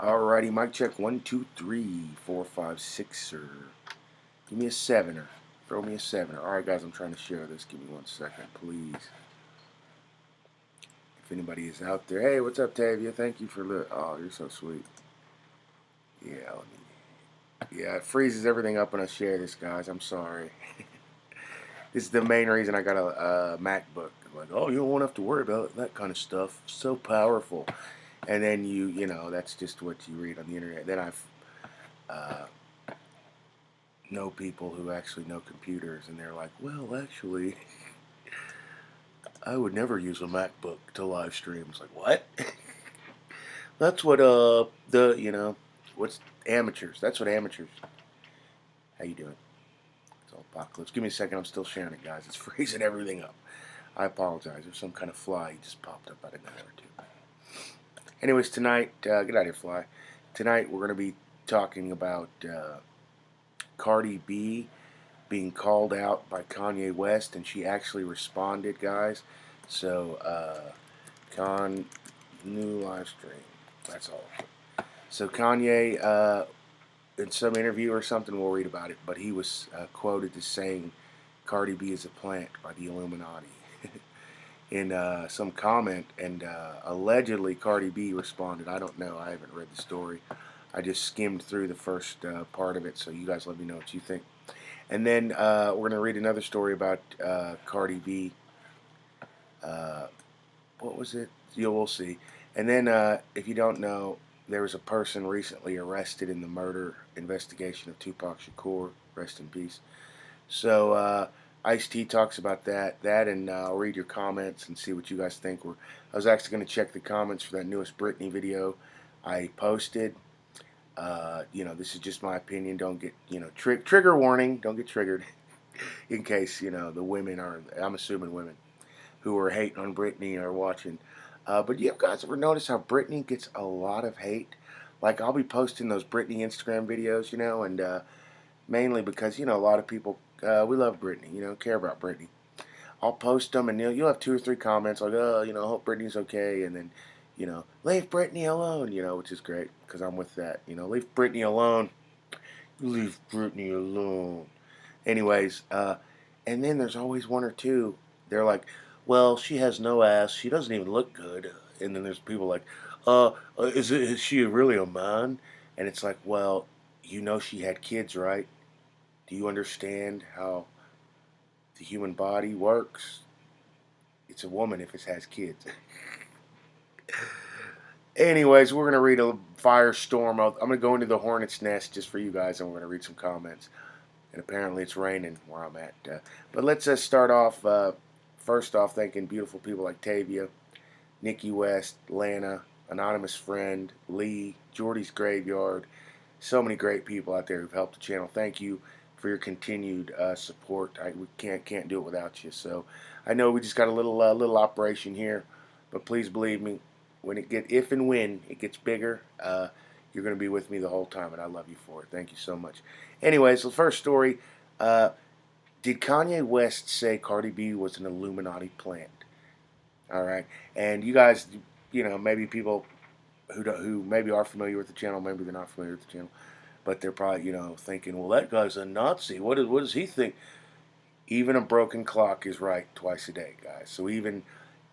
Alrighty, mic check 1, 2, 3, 4, 5, 6, sir. Give me a 7er. Throw me a 7er. Alright, guys, I'm trying to share this. Give me 1 second, please. If anybody is out there. Hey, what's up, Tavia? Thank you for the. Oh, you're so sweet. Yeah, it freezes everything up when I share this, guys. I'm sorry. This is the main reason I got a MacBook. Like, oh, you won't have to worry about that kind of stuff. So powerful. And then you know, that's just what you read on the internet. Then I've know people who actually know computers, and they're like, well, actually, I would never use a MacBook to live stream. It's like, what? That's what what's amateurs? That's what amateurs. How you doing? It's all PacLives. Give me a second. I'm still sharing it, guys. It's freezing everything up. I apologize. There's some kind of fly just popped up out of nowhere too. Anyways, tonight, get out of here, fly. Tonight we're going to be talking about Cardi B being called out by Kanye West, and she actually responded, guys. So, new live stream. That's all. So Kanye, in some interview or something, we'll read about it, but he was quoted as saying Cardi B is a plant by the Illuminati in some comment, and allegedly Cardi B responded. I don't know. I haven't read the story. I just skimmed through the first part of it, so you guys let me know what you think. And then we're going to read another story about Cardi B. What was it? We'll see. And then, if you don't know, there was a person recently arrested in the murder investigation of Tupac Shakur. Rest in peace. So, Ice-T talks about that, and I'll read your comments and see what you guys think. I was actually going to check the comments for that newest Britney video I posted. This is just my opinion. Don't get, trigger warning. Don't get triggered. In case, the women are, I'm assuming women, who are hating on Britney are watching. But you guys ever notice how Britney gets a lot of hate? Like, I'll be posting those Britney Instagram videos, and mainly because, a lot of people, we love Britney, care about Britney. I'll post them, and you'll have 2 or 3 comments like, oh, hope Britney's okay, and then, leave Britney alone, which is great, because I'm with that, leave Britney alone. Leave Britney alone. Anyways, and then there's always 1 or 2. They're like, well, she has no ass. She doesn't even look good. And then there's people like, is she really a man? And it's like, well, she had kids, right? Do you understand how the human body works? It's a woman if it has kids. Anyways, we're going to read a firestorm. I'm going to go into the hornet's nest just for you guys, and we're going to read some comments. And apparently it's raining where I'm at. But let's start off, first off, thanking beautiful people like Tavia, Nikki West, Lana, Anonymous Friend, Lee, Jordy's Graveyard. So many great people out there who've helped the channel. Thank you for your continued support. We can't do it without you. So I know we just got a little operation here, but please believe me, if and when it gets bigger, you're going to be with me the whole time, and I love you for it. Thank you so much. Anyways, the first story, did Kanye West say Cardi B was an Illuminati plant? All right, and you guys, maybe people who maybe are familiar with the channel, maybe they're not familiar with the channel, but they're probably, thinking, well, that guy's a Nazi. What does he think? Even a broken clock is right twice a day, guys. So even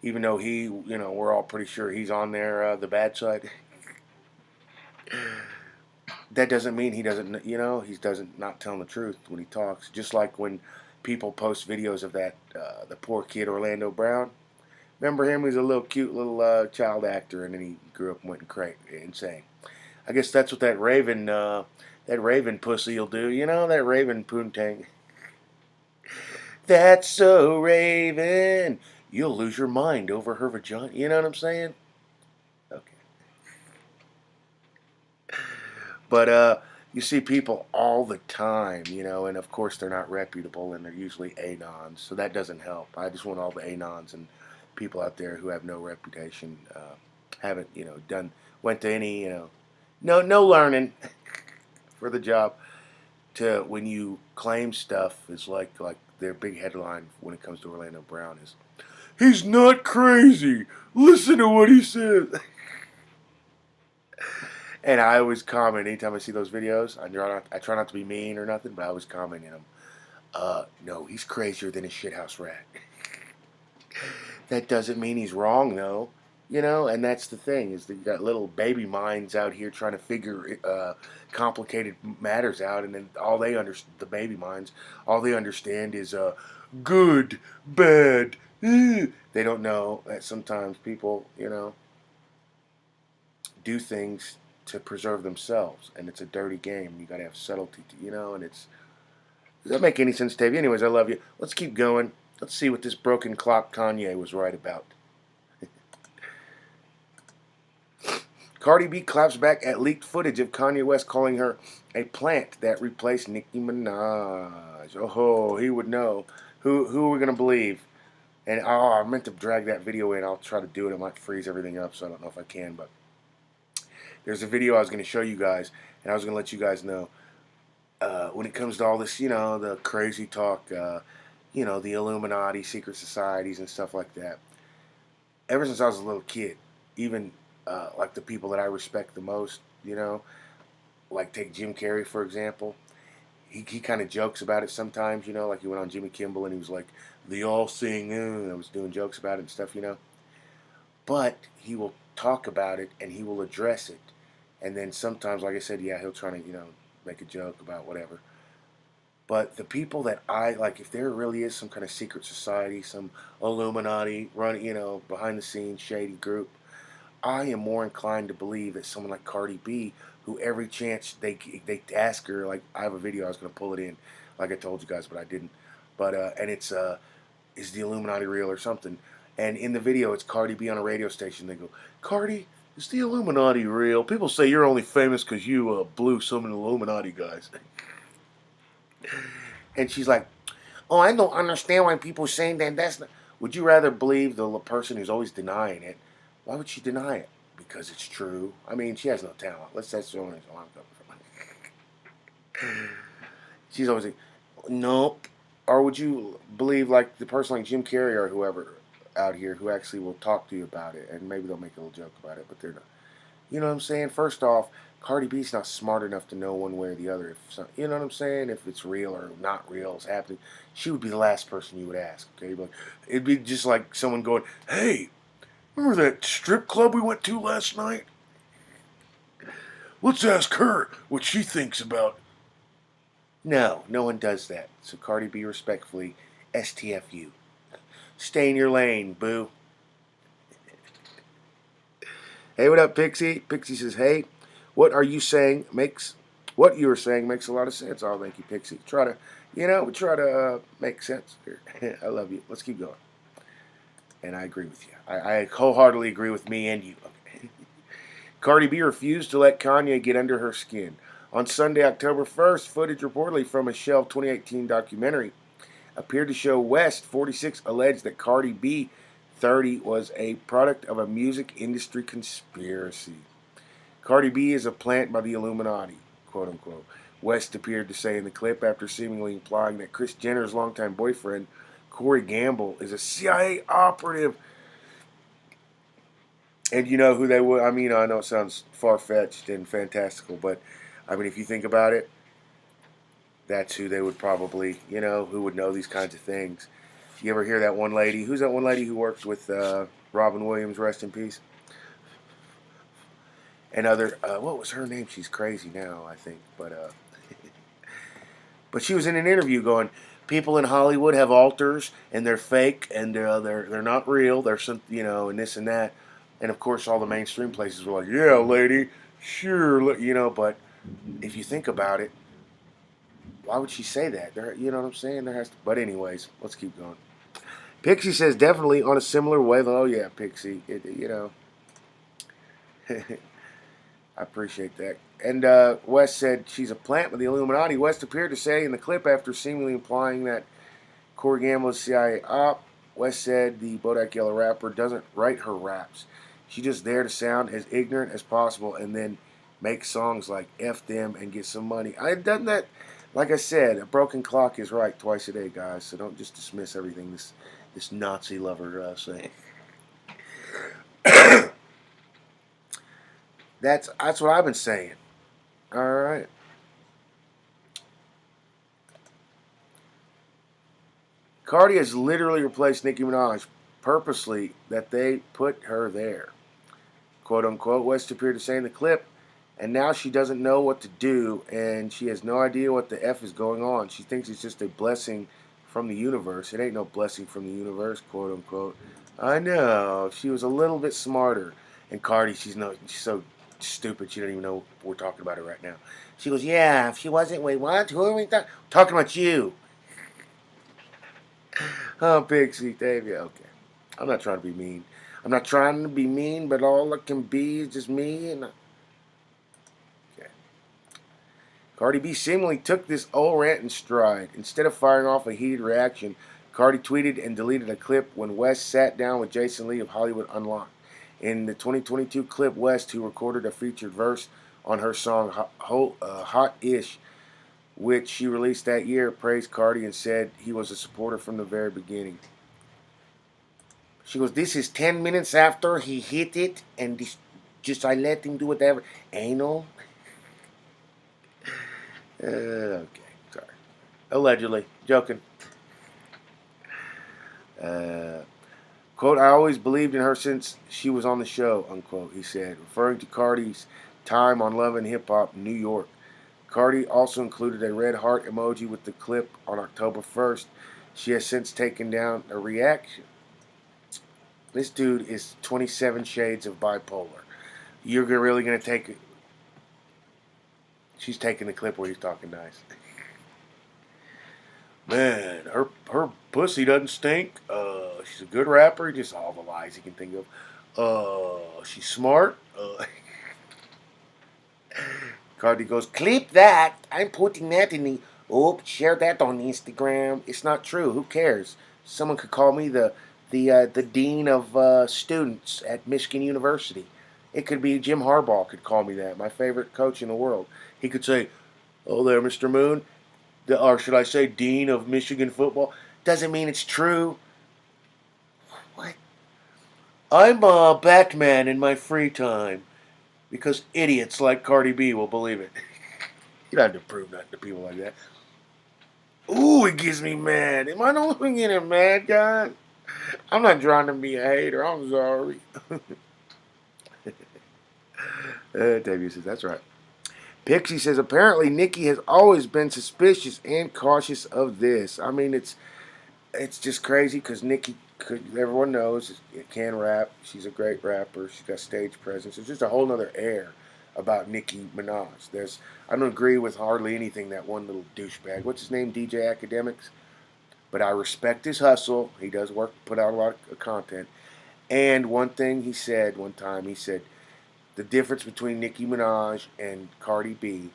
though he, we're all pretty sure he's on there, the bad side, that doesn't mean he doesn't, he doesn't not telling the truth when he talks. Just like when people post videos of that, the poor kid Orlando Brown. Remember him? He was a little cute little child actor, and then he grew up and went insane. I guess that's what that Raven pussy will do. That Raven poontang. That's so Raven. You'll lose your mind over her vagina. You know what I'm saying? Okay. But you see people all the time, and of course they're not reputable, and they're usually anons, so that doesn't help. I just want all the anons and people out there who have no reputation, haven't, went to any, no learning for the job, to when you claim stuff is like their big headline when it comes to Orlando Brown is, he's not crazy. Listen to what he says. And I always comment anytime I see those videos. I try not to be mean or nothing, but I always comment in them. No, he's crazier than a shithouse rat. That doesn't mean he's wrong, though. You know, and that's the thing is that you got little baby minds out here trying to figure complicated matters out, and then all they understand, the baby minds, all they understand is good, bad. They don't know that sometimes people, you know, do things to preserve themselves, and it's a dirty game. You got to have subtlety, you know, and it's. Does that make any sense, Tavy? Anyways, I love you. Let's keep going. Let's see what this broken clock Kanye was right about. Cardi B claps back at leaked footage of Kanye West calling her a plant that replaced Nicki Minaj. Oh, he would know. Who are we going to believe? And I meant to drag that video in. I'll try to do it. It might freeze everything up, so I don't know if I can. But there's a video I was going to show you guys, and I was going to let you guys know. When it comes to all this, you know, the crazy talk, you know, the Illuminati, secret societies, and stuff like that. Ever since I was a little kid, even like the people that I respect the most, you know, like take Jim Carrey, for example. He kind of jokes about it sometimes, you know, like he went on Jimmy Kimmel and he was like, the all-seeing, I was doing jokes about it and stuff, you know. But he will talk about it and he will address it. And then sometimes, like I said, yeah, he'll try to, you know, make a joke about whatever. But the people that I like, if there really is some kind of secret society, some Illuminati running, you know, behind the scenes shady group, I am more inclined to believe that someone like Cardi B, who every chance they ask her, like I have a video, I was going to pull it in, like I told you guys, but I didn't. But and it's is the Illuminati real or something? And in the video, it's Cardi B on a radio station. They go, Cardi, is the Illuminati real? People say you're only famous because you blew some Illuminati guys. And she's like, oh, I don't understand why people are saying that. That's not. Would you rather believe the person who's always denying it? Why would she deny it? Because it's true. I mean, she has no talent. That's the only reason I'm coming from. She's always like, nope. Or would you believe like the person like Jim Carrey or whoever out here who actually will talk to you about it, and maybe they'll make a little joke about it, but they're not. You know what I'm saying? First off, Cardi B's not smart enough to know one way or the other. You know what I'm saying? If it's real or not real, it's happening. She would be the last person you would ask. Okay, but it'd be just like someone going, "Hey, remember that strip club we went to last night? Let's ask her what she thinks about." No, no one does that. So Cardi B, respectfully, STFU. Stay in your lane, boo. Hey, what up, Pixie? Pixie says, hey, what are you saying makes, what you are saying makes a lot of sense. Oh, thank you, Pixie. Try to, you know, we try to make sense here. I love you. Let's keep going. And I agree with you. I wholeheartedly agree with me and you. Cardi B refused to let Kanye get under her skin. On Sunday, October 1st, footage reportedly from a shelved 2018 documentary appeared to show West, 46, alleged that Cardi B, 30, was a product of a music industry conspiracy. Cardi B is a plant by the Illuminati, quote unquote. West appeared to say in the clip after seemingly implying that Kris Jenner's longtime boyfriend, Corey Gamble, is a CIA operative. And you know who they would? I mean, I know it sounds far-fetched and fantastical, but I mean, if you think about it, that's who they would probably, you know, who would know these kinds of things. You ever hear that one lady? Who's that one lady who works with Robin Williams, rest in peace? And other, what was her name? She's crazy now, I think. But she was in an interview going, people in Hollywood have altars and they're fake and they're not real. They're some, you know, and this and that. And of course, all the mainstream places were like, yeah, lady, sure, you know. But if you think about it, why would she say that? You know what I'm saying? There has to. But anyways, let's keep going. Pixie says definitely on a similar wave. Oh yeah, Pixie. You know, I appreciate that. And West said she's a plant with the Illuminati. West appeared to say in the clip after seemingly implying that Corey Gamble is CIA op. West said the Bodak Yellow rapper doesn't write her raps. She's just there to sound as ignorant as possible and then make songs like F them and get some money. I've done that. Like I said, a broken clock is right twice a day, guys. So don't just dismiss everything this Nazi lover saying. That's what I've been saying. All right. Cardi has literally replaced Nicki Minaj purposely that they put her there. Quote unquote, West appeared to say in the clip, and now she doesn't know what to do and she has no idea what the F is going on. She thinks it's just a blessing from the universe. It ain't no blessing from the universe, quote unquote. I know. If she was a little bit smarter. And Cardi, she's so stupid she don't even know we're talking about her right now. She goes, yeah, if she wasn't, wait, what? Who are we talking about? You. Oh, Pixie, Davey. Okay. I'm not trying to be mean. I'm not trying to be mean, but all it can be is just me. And okay. Cardi B seemingly took this old rant in stride. Instead of firing off a heated reaction, Cardi tweeted and deleted a clip when West sat down with Jason Lee of Hollywood Unlocked. In the 2022 clip, West, who recorded a featured verse on her song Hot Ish, which she released that year, praised Cardi and said he was a supporter from the very beginning. She goes, this is 10 minutes after he hit it, and this, just I let him do whatever. Anal? Okay, sorry. Allegedly. Joking. Uh, Quote, I always believed in her since she was on the show, unquote, he said, referring to Cardi's time on Love and Hip Hop New York. Cardi also included a red heart emoji with the clip on October 1st. She has since taken down a reaction. This dude is 27 shades of bipolar. You're really going to take it? She's taking the clip where he's talking nice. Man, her pussy doesn't stink. She's a good rapper. Just all the lies you can think of. She's smart. Cardi goes, clip that. I'm putting that in the. Oh, share that on Instagram. It's not true. Who cares? Someone could call me the dean of students at Michigan University. It could be Jim Harbaugh could call me that. My favorite coach in the world. He could say, "Oh, there, Mr. Moon," or should I say, dean of Michigan football. Doesn't mean it's true. What? I'm a Batman in my free time because idiots like Cardi B will believe it. You don't have to prove nothing to people like that. Ooh, it gets me mad. Am I the only one getting mad, guys? I'm not trying to be a hater. I'm sorry. Davey says, that's right. Pixie says, apparently Nicki has always been suspicious and cautious of this. I mean, it's just crazy because Nicki, everyone knows, can rap. She's a great rapper. She's got stage presence. There's just a whole other air about Nicki Minaj. I don't agree with hardly anything that one little douchebag. What's his name? DJ Academics. But I respect his hustle. He does work, put out a lot of content. And one thing he said one time, he said the difference between Nicki Minaj and Cardi B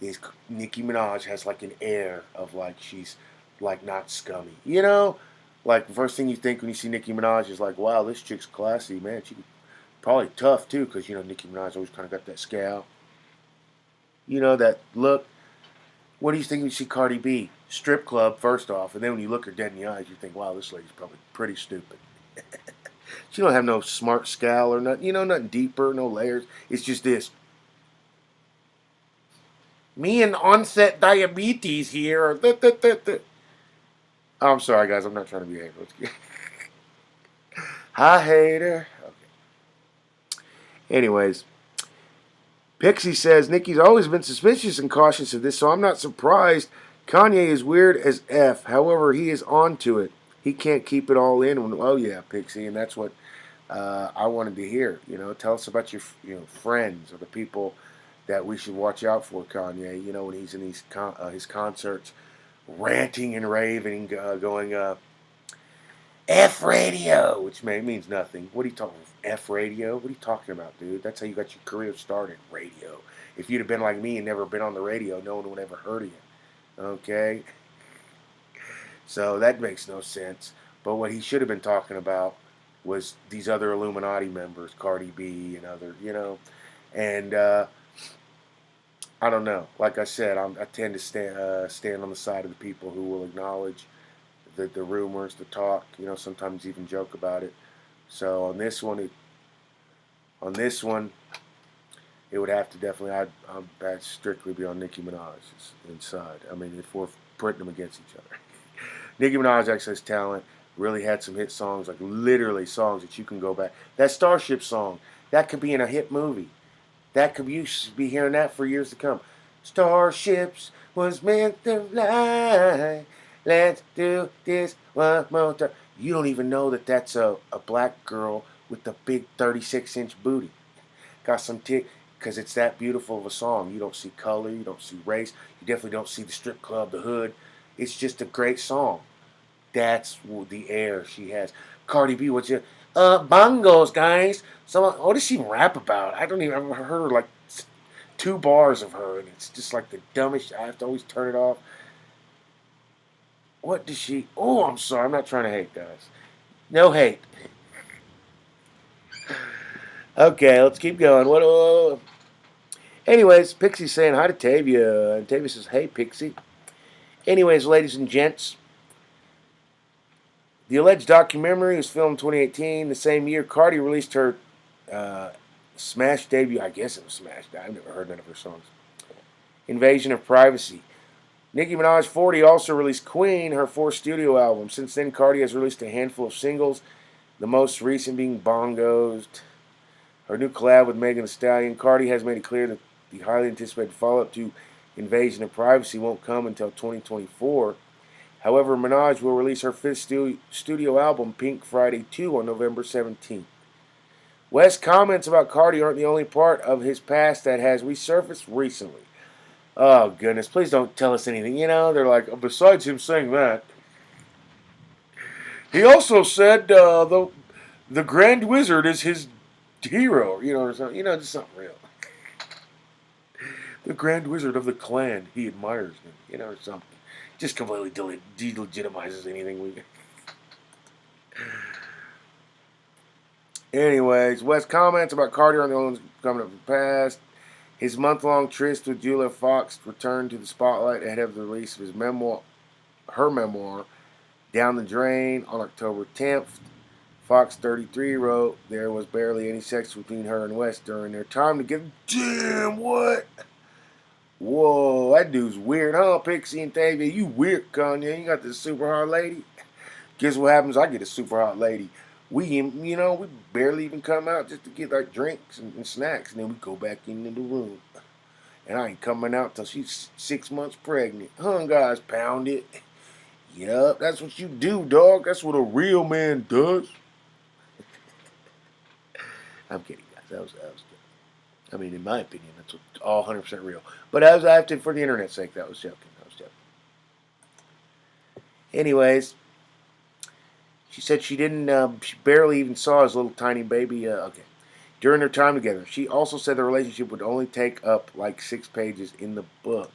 is Nicki Minaj has like an air of like she's like not scummy. You know? Like the first thing you think when you see Nicki Minaj is like, wow, this chick's classy, man. She probably tough too, because you know Nicki Minaj always kind of got that scowl. You know, that look. What do you think when you see Cardi B? Strip club, first off, and then when you look her dead in the eyes, you think, wow, this lady's probably pretty stupid. She don't have no smart scowl or nothing, you know, nothing deeper, no layers. It's just this. Me and onset diabetes here. Oh, I'm sorry, guys. I'm not trying to be angry. Hi, hater. Okay. Anyways, Pixie says Nicki's always been suspicious and cautious of this, so I'm not surprised. Kanye is weird as F. However, he is on to it. He can't keep it all in. Oh yeah, Pixie, and that's what I wanted to hear. You know, tell us about your friends or the people that we should watch out for. Kanye, you know, when he's in his concerts, ranting and raving, going F radio, which means nothing. What are you talking about? F radio? What are you talking about, dude? That's how you got your career started, radio. If you'd have been like me and never been on the radio, no one would ever heard of you. Okay? So that makes no sense. But what he should have been talking about was these other Illuminati members, Cardi B and other, you know. And I don't know. Like I said, I tend to stand on the side of the people who will acknowledge the rumors, the talk, you know, sometimes even joke about it. So on this one, it would have to definitely. I'd strictly be on Nicki Minaj's inside. I mean, if we're putting them against each other, Nicki Minaj actually has talent. Really had some hit songs, like literally songs that you can go back. That Starship song, that could be in a hit movie. That could you should be hearing that for years to come. Starships was meant to fly. Let's do this one more time. You don't even know that that's a black girl with a big 36-inch booty. Got some tick because it's that beautiful of a song. You don't see color, you don't see race, you definitely don't see the strip club, the hood. It's just a great song. That's the air she has. Cardi B, what's your bongos, guys? Someone, what does she rap about? I don't even. I've heard like 2 bars of her, and it's just like the dumbest. I have to always turn it off. What does she? Oh, I'm sorry. I'm not trying to hate, guys. No hate. Okay, let's keep going. What? Anyways, Pixie's saying hi to Tavia, and Tavia says, "Hey, Pixie." Anyways, ladies and gents, the alleged documentary was filmed in 2018. The same year, Cardi released her smash debut. I guess it was smash. I've never heard none of her songs. Invasion of Privacy. Nicki Minaj 40 also released Queen, her 4th studio album. Since then, Cardi has released a handful of singles, the most recent being Bongos. Her new collab with Megan Thee Stallion. Cardi has made it clear that the highly anticipated follow-up to Invasion of Privacy won't come until 2024. However, Minaj will release her 5th studio album, Pink Friday 2, on November 17th. West's comments about Cardi aren't the only part of his past that has resurfaced recently. Oh, goodness, please don't tell us anything. You know, they're like, besides him saying that, he also said the Grand Wizard is his hero, you know, or something. You know, just something real. The Grand Wizard of the clan, he admires him, you know, or something. Just completely delegitimizes anything we. Anyways, West comments about Cardi on the only ones coming up in the past. His month-long tryst with Julia Fox returned to the spotlight ahead of the release of her memoir, Down the Drain, on October 10th. Fox 33 wrote, there was barely any sex between her and West during their time together. Damn, what? Whoa, that dude's weird, huh, Pixie and Tavia? You weird, Kanye. You got this super hot lady. Guess what happens? I get a super hot lady. We barely even come out just to get like drinks and snacks, and then we go back into the room. And I ain't coming out till she's 6 months pregnant. Huh, guys? Pound it. Yup, that's what you do, dog. That's what a real man does. I'm kidding, guys. That was good. I mean, in my opinion, that's all 100% real. But I have to, for the internet's sake, that was joking. Anyways, she said she didn't, she barely even saw his little tiny baby. Okay. During their time together. She also said the relationship would only take up like 6 pages in the book.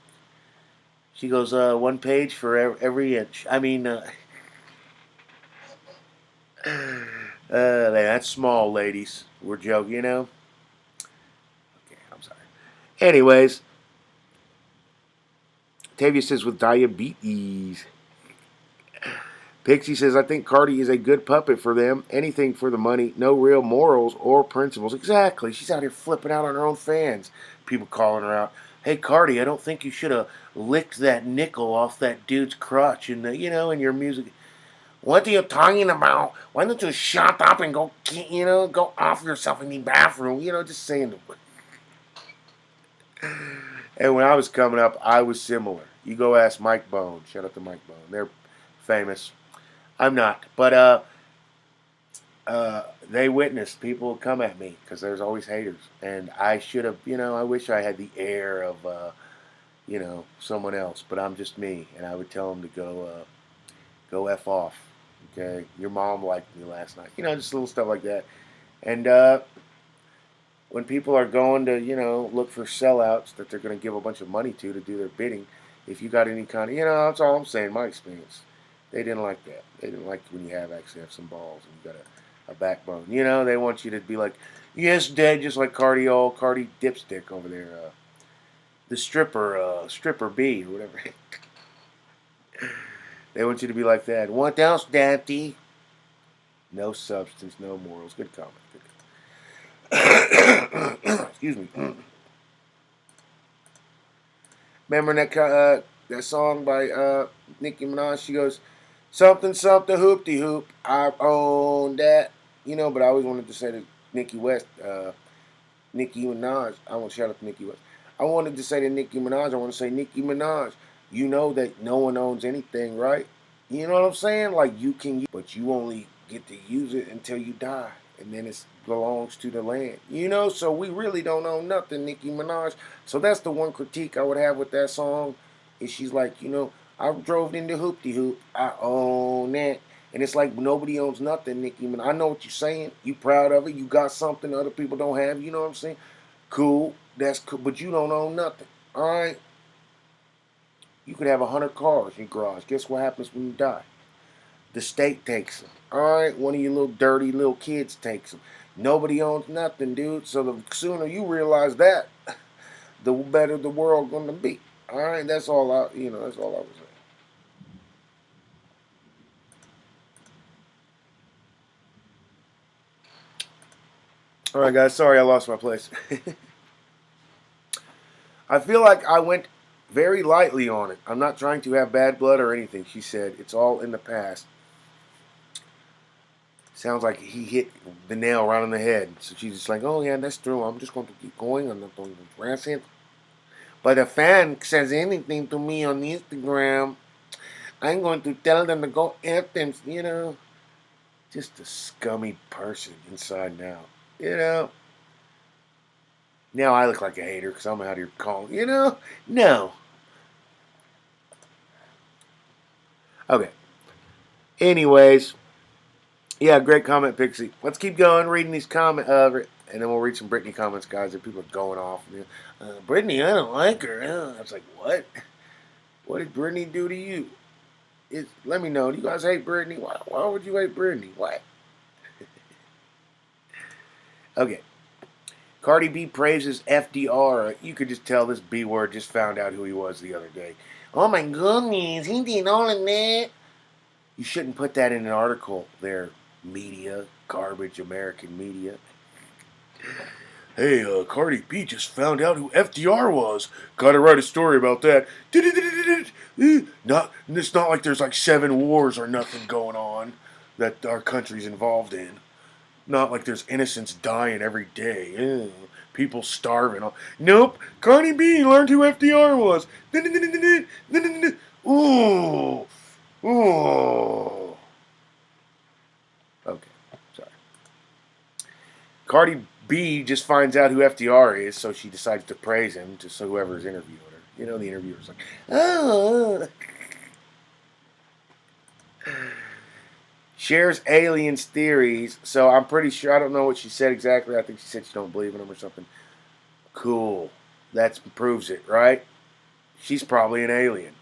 She goes, 1 page for every inch. I mean, that's small, ladies. We're joking, you know? Okay, I'm sorry. Anyways, Tavia says with diabetes. Pixie says, I think Cardi is a good puppet for them. Anything for the money. No real morals or principles. Exactly. She's out here flipping out on her own fans. People calling her out. Hey, Cardi, I don't think you should have licked that nickel off that dude's crotch in in your music. What are you talking about? Why don't you shut up and go off yourself in the bathroom? Just saying. And when I was coming up, I was similar. You go ask Mike Bone. Shout out to Mike Bone. They're famous. I'm not. But they witnessed people come at me because there's always haters. And I should have, I wish I had the air of, someone else. But I'm just me. And I would tell them to go F off. Okay? Your mom liked me last night. Just little stuff like that. And when people are going to, look for sellouts that they're going to give a bunch of money to do their bidding, if you got any kind of, that's all I'm saying, my experience. They didn't like that. They didn't like when you actually have some balls and you got a backbone. They want you to be like, yes, Dad, just like Cardi Dipstick over there. The stripper B or whatever. They want you to be like that. What else, Daddy? No substance, no morals. Good comment. Excuse me. Remember that song by Nicki Minaj? She goes, something, something, hoopty hoop. I own that. But I always wanted to say to Nicki West, Nicki Minaj. I want to shout out to Nicki West. I wanted to say to Nicki Minaj, I want to say, Nicki Minaj, you know that no one owns anything, right? You know what I'm saying? Like, you can use it, but you only get to use it until you die. And then it belongs to the land. So we really don't own nothing, Nicki Minaj. So that's the one critique I would have with that song. Is she's like, I drove into Hoopty Hoop. I own that. And it's like nobody owns nothing, Nicki Minaj. I know what you're saying. You proud of it. You got something other people don't have. You know what I'm saying? Cool. That's cool. But you don't own nothing. All right? You could have 100 cars in your garage. Guess what happens when you die? The state takes them. All right? One of your little dirty little kids takes them. Nobody owns nothing, dude. So the sooner you realize that, the better the world going to be. All right? That's all that's all I was saying. All right, guys. Sorry I lost my place. I feel like I went very lightly on it. I'm not trying to have bad blood or anything, she said. It's all in the past. Sounds like he hit the nail right on the head. So she's just like, oh, yeah, that's true. I'm just going to keep going. I'm not going to harass it. But if a fan says anything to me on Instagram, I'm going to tell them to go F them, Just a scummy person inside now, Now I look like a hater because I'm out here calling, No. Okay. Anyways, yeah, great comment, Pixie. Let's keep going, reading these comments, and then we'll read some Britney comments, guys. That people are going off. Britney, I don't like her. I was like, what? What did Britney do to you? Let me know. Do you guys hate Britney? Why would you hate Britney? Why? Okay. Cardi B praises FDR. You could just tell this B word just found out who he was the other day. Oh my goodness, he did all of that. You shouldn't put that in an article there, media, garbage American media. Hey, Cardi B just found out who FDR was. Gotta write a story about that. It's not like there's like 7 wars or nothing going on that our country's involved in. Not like there's innocents dying every day. People starving. Nope. Cardi B learned who FDR was. Ooh. Ooh. Okay. Sorry. Cardi B just finds out who FDR is, so she decides to praise him to whoever's interviewing her. The interviewer's like, oh. Shares aliens theories. So I'm pretty sure, I don't know what she said exactly. I think she said she don't believe in them or something. Cool. That proves it, right? She's probably an alien.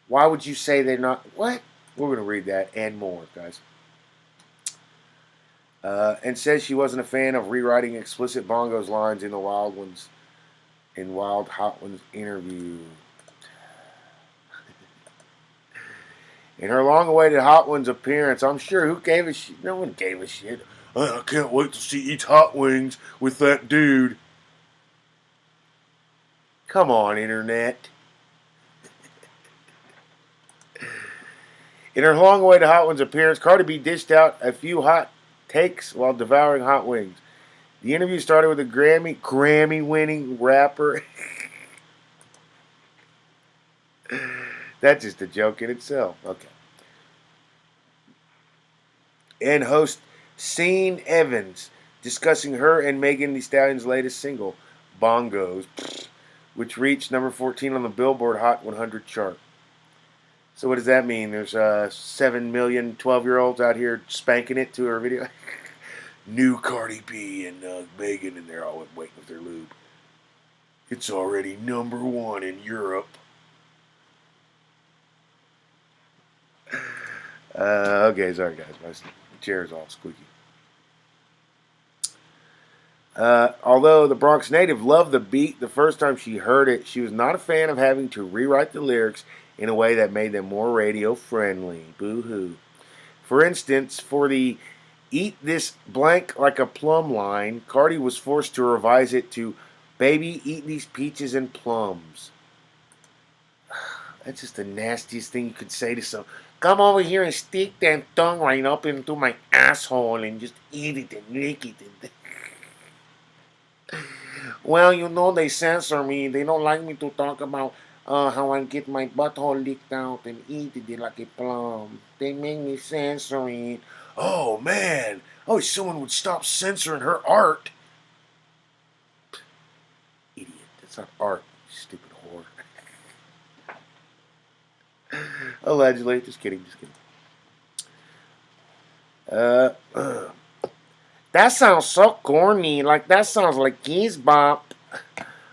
Why would you say they're not? What? We're going to read that and more, guys. And says she wasn't a fan of rewriting explicit Bongos lines in the Wild Hot Ones interview. In her long-awaited Hot Ones appearance, I'm sure who gave a shit? No one gave a shit. I can't wait to see eat hot wings with that dude. Come on, Internet. In her long-awaited Hot Ones appearance, Cardi B dished out a few hot takes while devouring hot wings. The interview started with a Grammy-winning rapper. That's just a joke in itself. Okay. And host Sean Evans discussing her and Megan Thee Stallion's latest single, Bongos, which reached number 14 on the Billboard Hot 100 chart. So what does that mean? There's 7 million 12-year-olds out here spanking it to her video. New Cardi B and Megan, and they're all waiting with their lube. It's already number 1 in Europe. Okay, sorry guys, my chair's all squeaky. Although the Bronx native loved the beat the first time she heard it, she was not a fan of having to rewrite the lyrics in a way that made them more radio friendly. Boo-hoo. For instance, for the "Eat This Blank Like a Plum" line, Cardi was forced to revise it to Baby, eat these peaches and plums. That's just the nastiest thing you could say to someone. Come over here and stick that tongue right up into my asshole and just eat it and lick it. Well, they censor me. They don't like me to talk about how I get my butthole licked out and eat it like a plum. They make me censor it. Oh, man. I wish someone would stop censoring her art. Idiot. That's not art, you stupid whore. Allegedly. Just kidding. That sounds so corny. Like, that sounds like Kids Bop.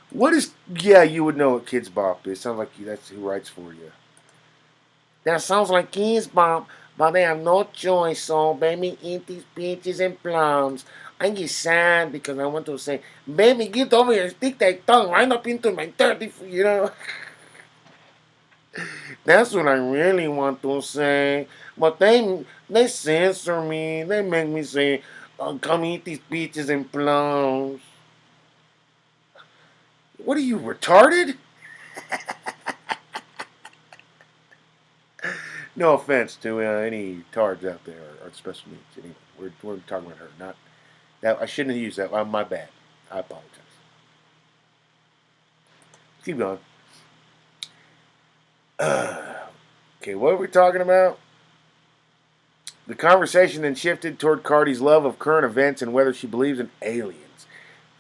What is... Yeah, you would know what Kids Bop is. Sounds like that's who writes for you. That sounds like Kids Bop, but they have no choice, so baby, eat these peaches and plums. I get sad because I want to say, baby, get over here, stick that tongue right up into my dirty. That's what I really want to say. But they censor me. They make me say, come eat these peaches and plums. What are you, retarded? No offense to any tards out there or special needs. Anyway, we're talking about her. Not that I shouldn't have used that. My bad. I apologize. Keep going. Okay, what are we talking about? The conversation then shifted toward Cardi's love of current events and whether she believes in aliens.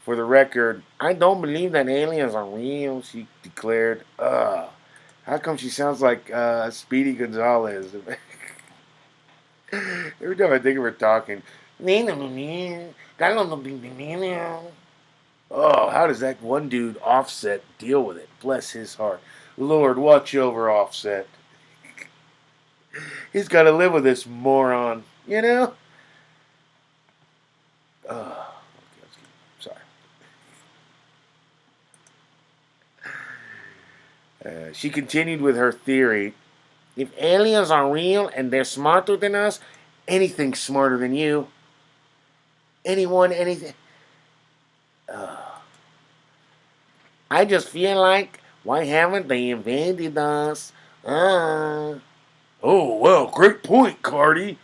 For the record, I don't believe that aliens are real, she declared. How come she sounds like Speedy Gonzalez? Every time I think of her talking. Oh, how does that one dude Offset deal with it? Bless his heart. Lord, watch over Offset. He's got to live with this moron, Okay, sorry. She continued with her theory. If aliens are real and they're smarter than us, anything's smarter than you. Anyone, anything. I just feel like, why haven't they invaded us? Oh, well, great point, Cardi.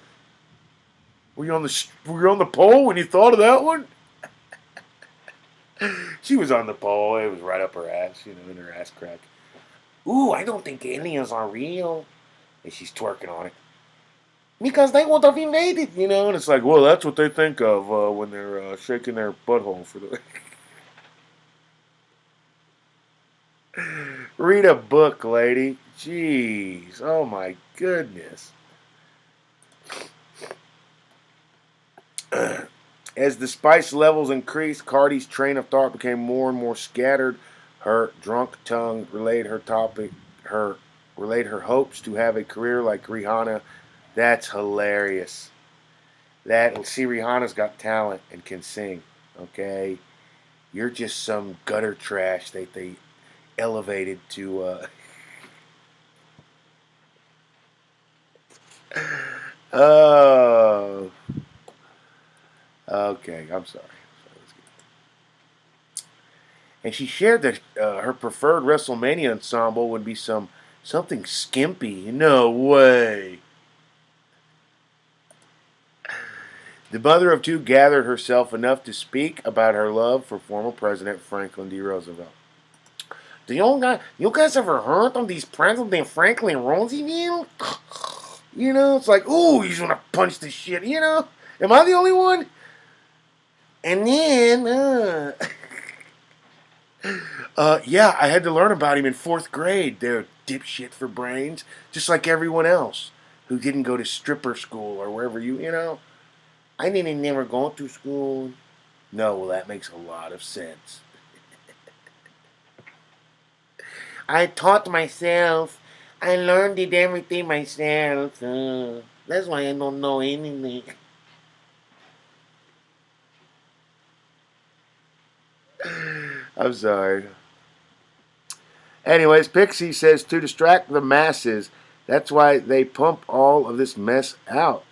Were you on the pole when you thought of that one? She was on the pole. It was right up her ass, in her ass crack. Ooh, I don't think aliens are real. And she's twerking on it. Because they would have invaded, and it's like, well, that's what they think of when they're shaking their butthole for the... Read a book, lady. Jeez. Oh, my goodness. As the spice levels increased, Cardi's train of thought became more and more scattered. Her drunk tongue relayed her hopes to have a career like Rihanna. That's hilarious. See, Rihanna's got talent and can sing. Okay, you're just some gutter trash that they elevated to. Oh. Okay, I'm sorry. And she shared that her preferred WrestleMania ensemble would be something skimpy. No way. The mother of two gathered herself enough to speak about her love for former President Franklin D. Roosevelt. Do you guys ever heard of these President Franklin Roosevelt? It's like, ooh, he's gonna punch the shit. Am I the only one? And then, yeah, I had to learn about him in 4th grade. They're dipshit for brains, just like everyone else who didn't go to stripper school or wherever I didn't never go to school. No, well, that makes a lot of sense. I taught myself. I learned it everything myself. That's why I don't know anything. I'm sorry. Anyways, Pixie says to distract the masses, that's why they pump all of this mess out.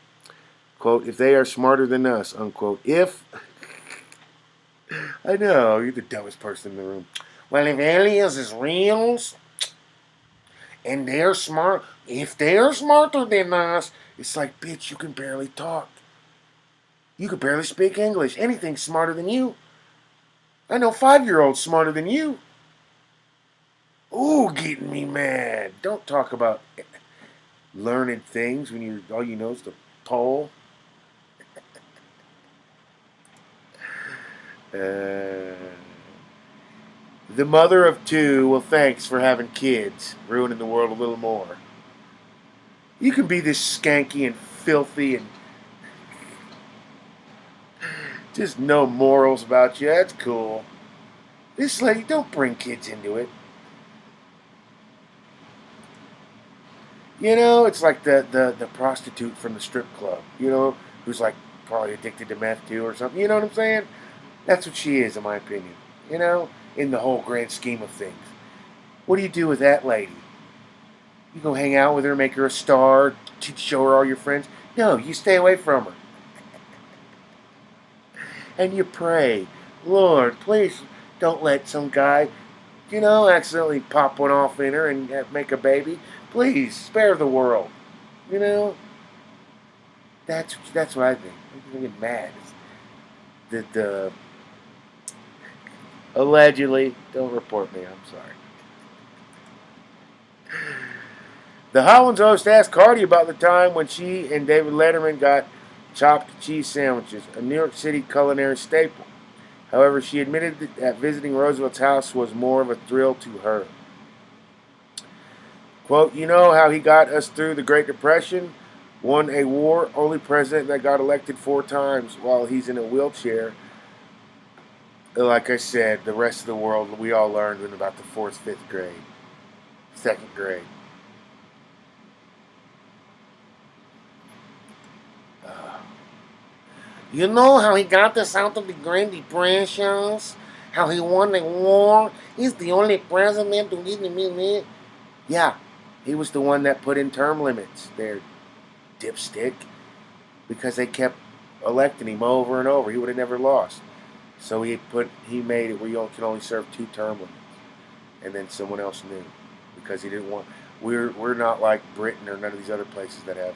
Quote, if they are smarter than us, unquote. If I know, you're the dumbest person in the room. Well, if aliens is real and they're smart, if they're smarter than us, it's like, bitch, you can barely talk. You can barely speak English. Anything's smarter than you. I know 5-year-olds smarter than you. Ooh, getting me mad. Don't talk about learned things when you all you know is the pole. Uh, the mother of two, well, thanks for having kids, ruining the world a little more. You can be this skanky and filthy and just no morals about you. That's cool. This lady, don't bring kids into it. You know, it's like the prostitute from the strip club, you know, who's like probably addicted to meth too or something. You know what I'm saying? That's what she is, in my opinion. You know, in the whole grand scheme of things. What do you do with that lady? You go hang out with her, make her a star, show her all your friends? No, you stay away from her. And you pray, Lord, please don't let some guy, you know, accidentally pop one off in her and make a baby. Please, spare the world. You know? That's what I think. I'm getting mad. The allegedly, don't report me, I'm sorry. The Hollins host asked Cardi about the time when she and David Letterman got chopped cheese sandwiches, a New York City culinary staple. However, she admitted that visiting Roosevelt's house was more of a thrill to her. Quote, you know how he got us through the Great Depression? Won a war, only president that got elected 4 times while he's in a wheelchair. Like I said, the rest of the world, we all learned in about the 4th, 5th grade, 2nd grade. You know how he got us out of the Great Depressions? How he won the war? He's the only president to lead the minute. Yeah, he was the one that put in term limits there, dipstick. Because they kept electing him over and over. He would have never lost. So he made it where you can only serve 2 term limits. And then someone else knew. Because he didn't want, we're not like Britain or none of these other places that have,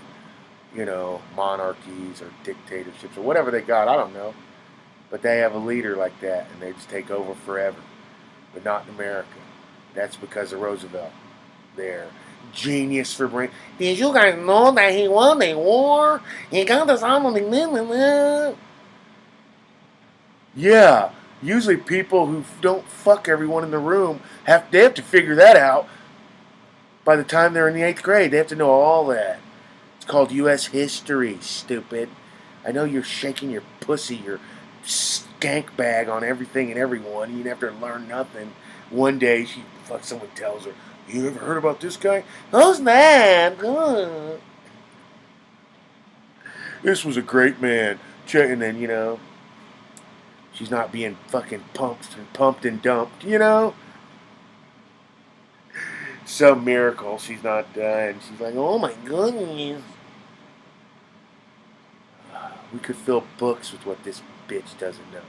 you know, monarchies or dictatorships or whatever they got. I don't know. But they have a leader like that and they just take over forever. But not in America. That's because of Roosevelt. There. Genius for brain. Did you guys know that he won a war? He got us out of the... Yeah. Usually people who don't fuck everyone in the room they have to figure that out by the time they're in the 8th grade. They have to know all that. It's called U.S. history, stupid. I know you're shaking your pussy, your skank bag on everything and everyone. You didn't have to learn nothing. One day, someone tells her, you ever heard about this guy? Who's that? This was a great man. And then, you know, she's not being fucking pumped and dumped, you know? Some miracle she's not done. She's like, oh my goodness. We could fill books with what this bitch doesn't know.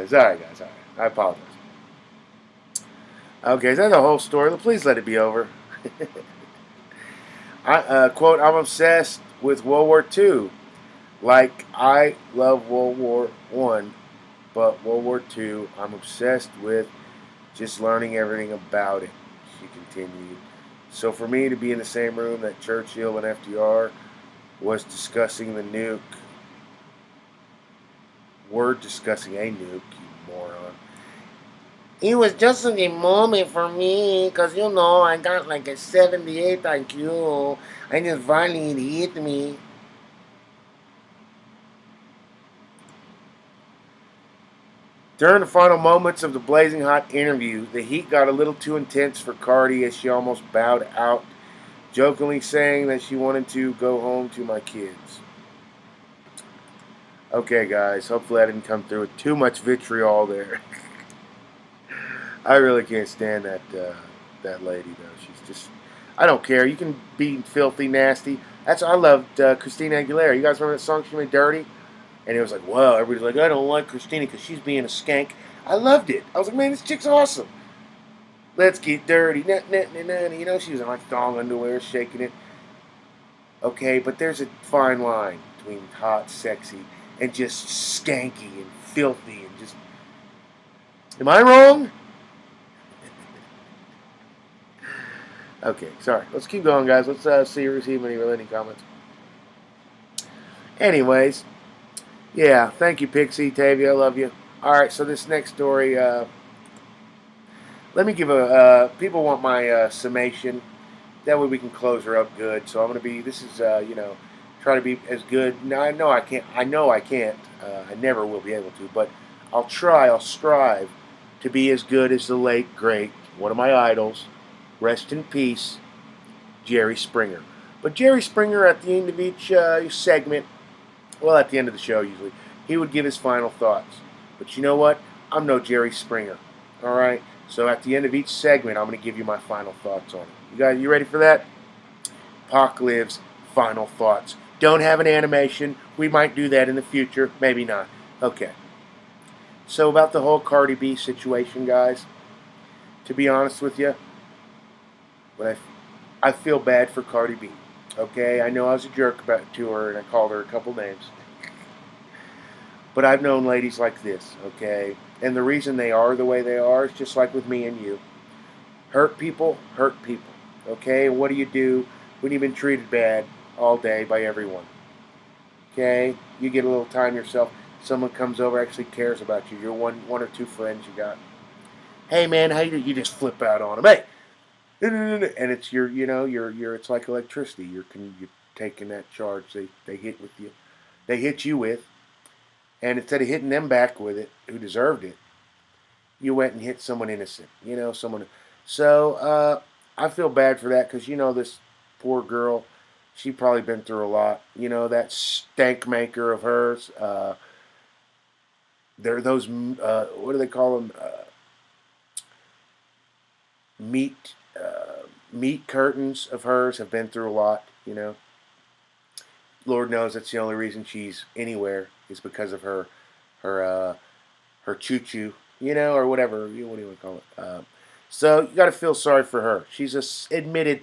Sorry, guys. Sorry. I apologize. Okay, so that's the whole story. Please let it be over. Quote, I'm obsessed with World War II. Like, I love World War I, but World War II, I'm obsessed with just learning everything about it, she continued. So for me to be in the same room that Churchill and FDR was discussing the nuke, we're discussing a nuke, you moron. It was just a moment for me, because, you know, I got like a 78 IQ. I just violently hit me. During the final moments of the blazing hot interview, the heat got a little too intense for Cardi as she almost bowed out, jokingly saying that she wanted to go home to my kids. Okay, guys, hopefully I didn't come through with too much vitriol there. I really can't stand that lady, though. She's just, I don't care. You can be filthy, nasty. I loved Christina Aguilera. You guys remember that song she made, Dirty? And it was like, wow, everybody's like, I don't like Christina because she's being a skank. I loved it. I was like, man, this chick's awesome. Let's get dirty. Nah, nah, nah, nah. You know, she was in like thong underwear, shaking it. Okay, but there's a fine line between hot, sexy, and just skanky and filthy and just. Am I wrong? Okay, sorry. Let's keep going, guys. Let's receive any relating comments. Anyways, yeah, thank you, Pixie, Tavia. I love you. All right, so this next story, let me give a. People want my summation. That way we can close her up good. So I'm going to be. This is, try to be as good. Now I know I can't. I know I can't. I never will be able to. But I'll try. I'll strive to be as good as the late great, one of my idols. Rest in peace, Jerry Springer. But Jerry Springer, at the end of each segment, well, at the end of the show usually, he would give his final thoughts. But you know what? I'm no Jerry Springer. All right. So at the end of each segment, I'm going to give you my final thoughts on it. You ready for that? PacLives final thoughts. Don't have an animation. We might do that in the future. Maybe not. Okay. So about the whole Cardi B situation, guys. To be honest with you, when I feel bad for Cardi B. Okay, I know I was a jerk to her and I called her a couple names. But I've known ladies like this, okay? And the reason they are the way they are is just like with me and you. Hurt people, okay? And what do when you've been treated bad all day by everyone? Okay? You get a little time yourself. Someone comes over, actually cares about you. You're one or two friends you got. Hey man, how you do? You just flip out on them. Hey, and it's it's like electricity. You're taking that charge they hit with you. They hit you with, and instead of hitting them back with it, who deserved it, you went and hit someone innocent. Someone. So I feel bad for that because this poor girl, she probably been through a lot. That stank maker of hers. There are those what do they call them? Meat meat curtains of hers have been through a lot. Lord knows that's the only reason she's anywhere is because of her her choo choo, or whatever. What do you want to call it? So you got to feel sorry for her. She's a admitted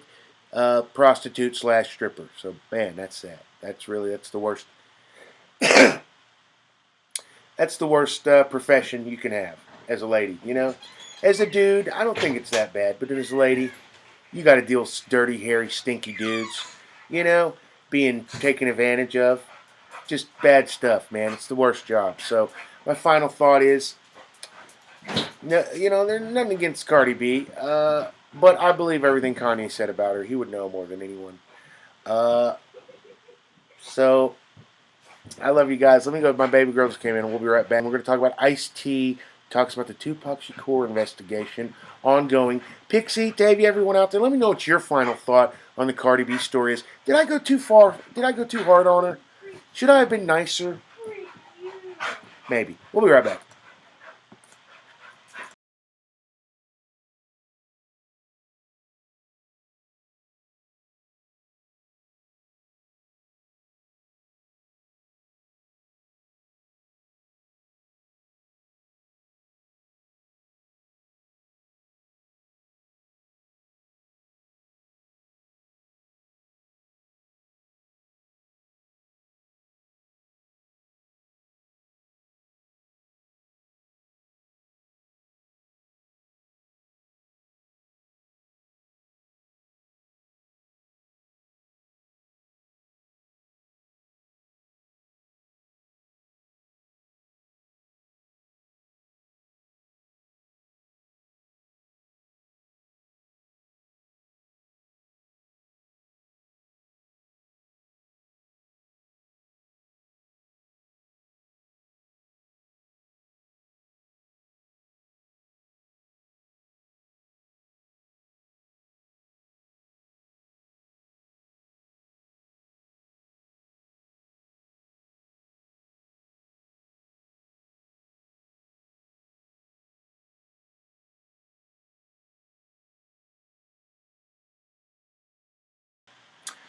prostitute slash stripper. So man, that's sad. That's the worst. That's the worst profession you can have as a lady. As a dude, I don't think it's that bad. But as a lady, you got to deal with dirty, hairy, stinky dudes. You know, being taken advantage of. Just bad stuff, man. It's the worst job. So my final thought is, no, there's nothing against Cardi B, but I believe everything Kanye said about her. He would know more than anyone. Uh, so I love you guys. Let me go. My baby girls came in. We'll be right back. We're going to talk about Ice-T. Talks about the Tupac Shakur investigation ongoing. Pixie, Davey, everyone out there, let me know what your final thought on the Cardi B story is. Did I go too far? Did I go too hard on her? Should I have been nicer? Maybe. We'll be right back.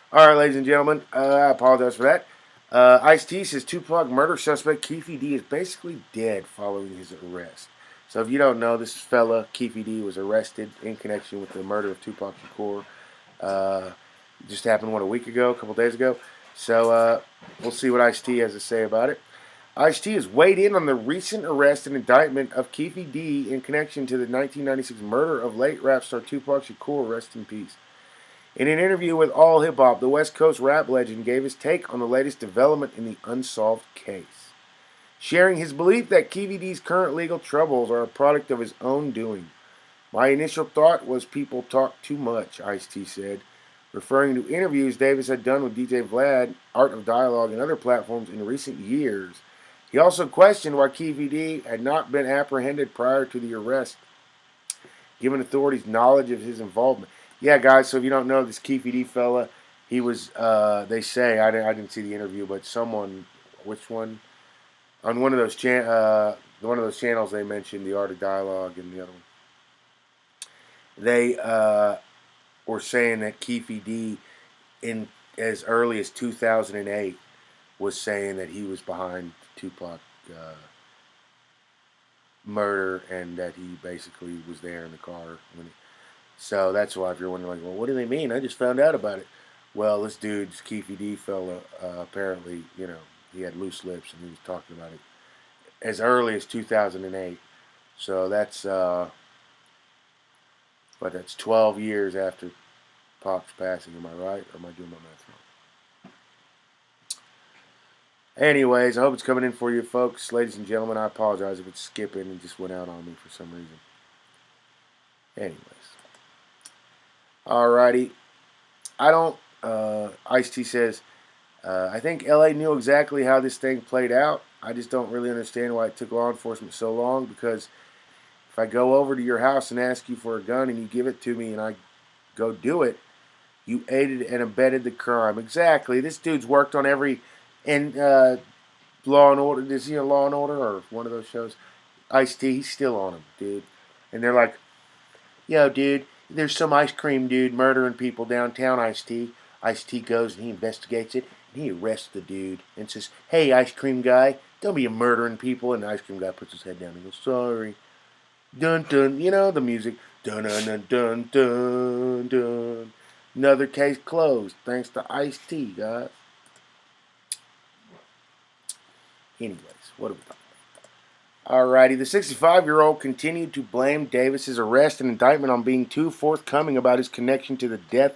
All right, ladies and gentlemen, I apologize for that. Ice-T says Tupac murder suspect Keefe D is basically dead following his arrest. So if you don't know, this fella, Keefe D, was arrested in connection with the murder of Tupac Shakur. Uh, just happened, a week ago, a couple days ago. So we'll see what Ice-T has to say about it. Ice-T has weighed in on the recent arrest and indictment of Keefe D in connection to the 1996 murder of late rap star Tupac Shakur, rest in peace. In an interview with All Hip Hop, the West Coast rap legend gave his take on the latest development in the unsolved case, sharing his belief that Keefe D's current legal troubles are a product of his own doing. My initial thought was people talk too much, Ice-T said, referring to interviews Davis had done with DJ Vlad, Art of Dialogue, and other platforms in recent years. He also questioned why Keefe D had not been apprehended prior to the arrest, given authorities knowledge of his involvement. Yeah, guys, so if you don't know this Keefe D fella, he was, they say, I didn't see the interview, but someone, which one? On one of those channels they mentioned the Art of Dialogue and the other one. They were saying that Keefe D, in as early as 2008, was saying that he was behind Tupac murder and that he basically was there in the car when. So that's why if you're wondering, like, well, what do they mean? I just found out about it. Well, this dude's Keefe D fella, apparently, he had loose lips and he was talking about it as early as 2008. So that's 12 years after Pac's passing. Am I right? Or am I doing my math wrong? Anyways, I hope it's coming in for you, folks. Ladies and gentlemen, I apologize if it's skipping and just went out on me for some reason. Anyways. Alrighty. Ice-T says, I think LA knew exactly how this thing played out. I just don't really understand why it took law enforcement so long, because if I go over to your house and ask you for a gun and you give it to me and I go do it, you aided and abetted the crime. Exactly. This dude's worked on every Law and Order. Is he on Law and Order or one of those shows? Ice-T, he's still on him, dude. And they're like, yo, dude, there's some ice cream dude murdering people downtown, Ice-T. Ice-T goes and he investigates it, and he arrests the dude and says, hey, ice cream guy, don't be murdering people. And the ice cream guy puts his head down and goes, sorry. Dun dun, the music. Dun dun dun dun dun dun. Another case closed, thanks to Ice-T, guys. Anyways, what are we talking about? Alrighty, the 65-year-old continued to blame Davis's arrest and indictment on being too forthcoming about his connection to the death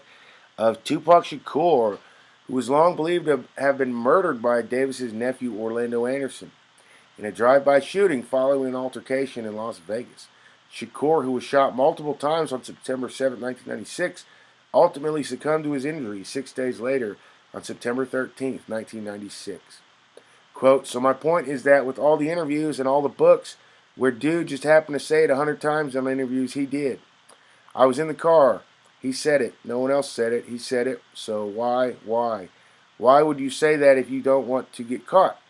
of Tupac Shakur, who was long believed to have been murdered by Davis's nephew Orlando Anderson in a drive-by shooting following an altercation in Las Vegas. Shakur, who was shot multiple times on September 7, 1996, ultimately succumbed to his injuries 6 days later on September 13, 1996. Quote, so my point is that with all the interviews and all the books, where dude just happened to say it 100 times on the interviews, he did. I was in the car. He said it. No one else said it. He said it. So why? Why would you say that if you don't want to get caught?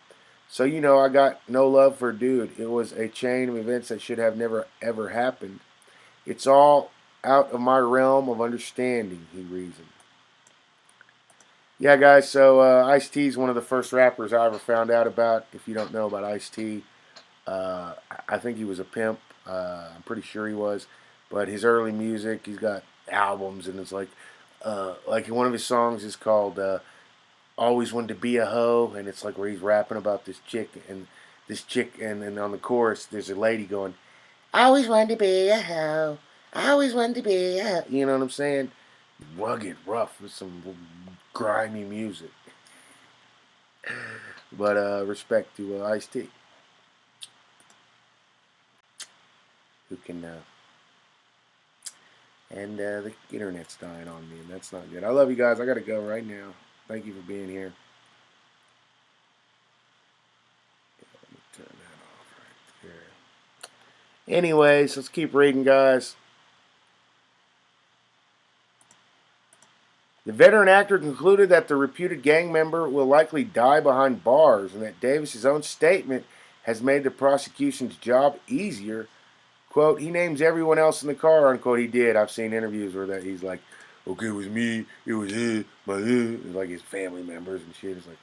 So, I got no love for dude. It was a chain of events that should have never, ever happened. It's all out of my realm of understanding, he reasoned. Yeah, guys, so Ice-T is one of the first rappers I ever found out about. If you don't know about Ice-T, I think he was a pimp. I'm pretty sure he was. But his early music, he's got albums, and it's like one of his songs is called Always Wanted to Be a Hoe, and it's like where he's rapping about this chick, and on the chorus, there's a lady going, I always wanted to be a hoe, I always wanted to be a hoe. You know what I'm saying? Rugged, rough, with some grimy music. But respect to Ice-T, who can and the internet's dying on me, and that's not good. I love you guys. I gotta go right now. Thank you for being here. Let me turn that off right there. Anyways, let's keep reading, guys. The veteran actor concluded that the reputed gang member will likely die behind bars, and that Davis's own statement has made the prosecution's job easier. Quote, he names everyone else in the car, unquote. He did. I've seen interviews where that he's like, okay, it was me, it was him, it was like his family members and shit. It's like,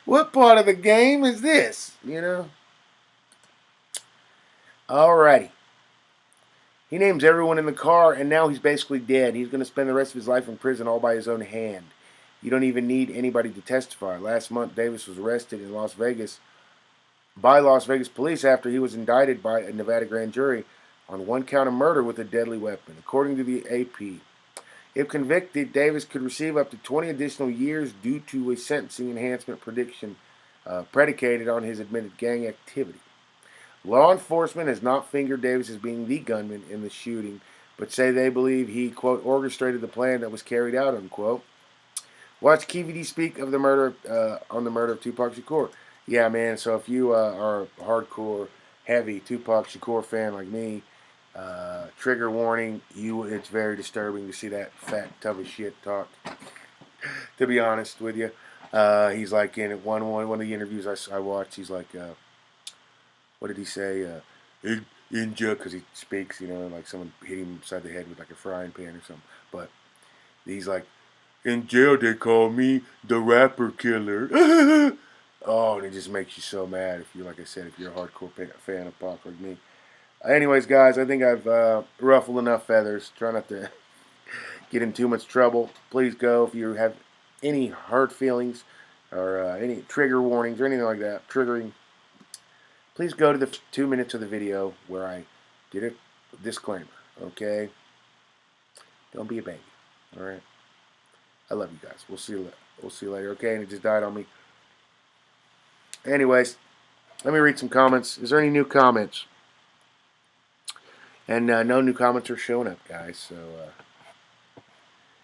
What part of the game is this? You know? Alrighty. He names everyone in the car, and now he's basically dead. He's going to spend the rest of his life in prison all by his own hand. You don't even need anybody to testify. Last month, Davis was arrested in Las Vegas by Las Vegas police after he was indicted by a Nevada grand jury on one count of murder with a deadly weapon. According to the AP, if convicted, Davis could receive up to 20 additional years due to a sentencing enhancement predicated on his admitted gang activity. Law enforcement has not fingered Davis as being the gunman in the shooting, but say they believe he, quote, orchestrated the plan that was carried out, unquote. Watch KVD speak of the murder on the murder of Tupac Shakur. Yeah, man. So if you are a hardcore, heavy Tupac Shakur fan like me, trigger warning. It's very disturbing to see that fat tub of shit talk. To be honest with you, he's like in one of the interviews I watched. He's like, what did he say? In jail, because he speaks, like someone hit him upside the head with like a frying pan or something. But he's like, in jail, they call me the rapper killer. Oh, and it just makes you so mad if you're, like I said, if you're a hardcore fan of Pac like me. Anyways, guys, I think I've ruffled enough feathers. Try not to get in too much trouble. Please go if you have any hurt feelings or any trigger warnings or anything like that, triggering. Please go to the 2 minutes of the video where I did a disclaimer, okay? Don't be a baby, all right? I love you guys. We'll see you later, okay? And it just died on me. Anyways, let me read some comments. Is there any new comments? And no new comments are showing up, guys. So,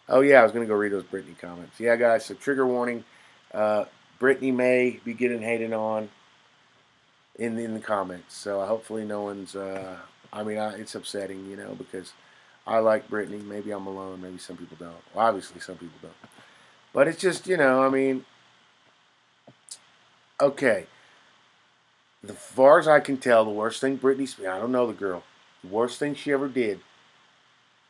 oh yeah, I was gonna go read those Britney comments. Yeah, guys. So trigger warning. Britney may be getting hated on in the comments. So hopefully no one's. It's upsetting, because I like Britney. Maybe I'm alone. Maybe some people don't. Well, obviously some people don't. But it's just, okay. As far as I can tell, the worst thing I don't know the girl. The worst thing she ever did